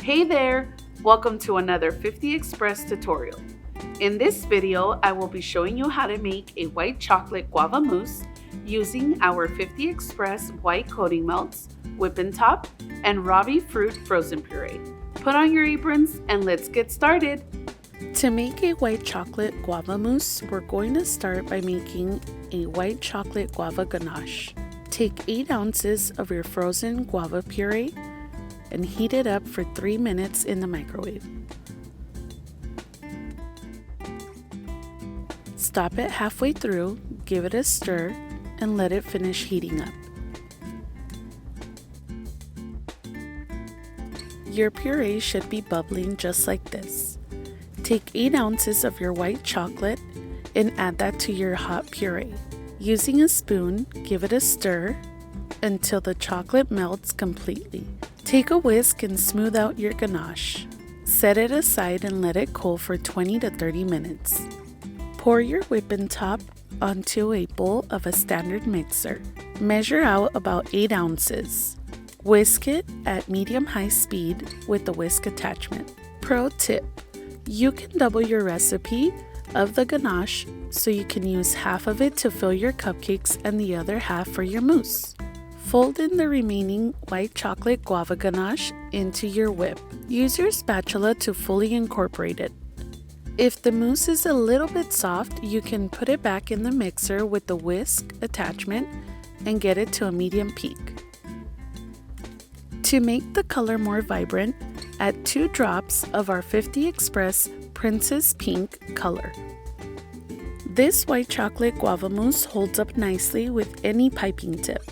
Hey there! Welcome to another 50 Express tutorial. In this video, I will be showing you how to make a white chocolate guava mousse using our 50 Express white coating melts, whipping top, and Ravi fruit frozen puree. Put on your aprons and let's get started! To make a white chocolate guava mousse, we're going to start by making a white chocolate guava ganache. Take 8 ounces of your frozen guava puree and heat it up for 3 minutes in the microwave. Stop it halfway through, give it a stir, and let it finish heating up. Your puree should be bubbling just like this. Take 8 ounces of your white chocolate and add that to your hot puree. Using a spoon, give it a stir until the chocolate melts completely. Take a whisk and smooth out your ganache. Set it aside and let it cool for 20 to 30 minutes. Pour your whipping top onto a bowl of a standard mixer. Measure out about 8 ounces. Whisk it at medium-high speed with the whisk attachment. Pro tip: you can double your recipe of the ganache so you can use half of it to fill your cupcakes and the other half for your mousse. Fold in the remaining white chocolate guava ganache into your whip. Use your spatula to fully incorporate it. If the mousse is a little bit soft, you can put it back in the mixer with the whisk attachment and get it to a medium peak. To make the color more vibrant, add 2 drops of our 50 Express Princess Pink color. This white chocolate guava mousse holds up nicely with any piping tip.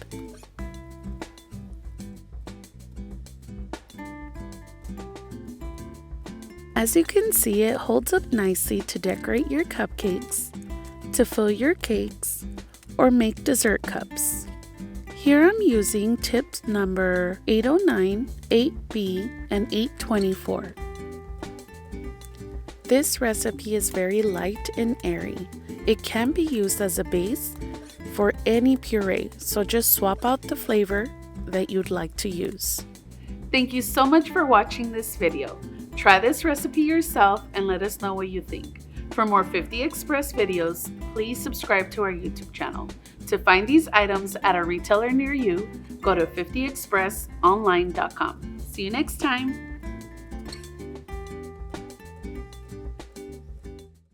As you can see, it holds up nicely to decorate your cupcakes, to fill your cakes, or make dessert cups. Here I'm using tips number 809, 8B, and 824. This recipe is very light and airy. It can be used as a base for any puree, so just swap out the flavor that you'd like to use. Thank you so much for watching this video. Try this recipe yourself and let us know what you think. For more 50 Express videos, please subscribe to our YouTube channel. To find these items at a retailer near you, go to 50expressonline.com. See you next time.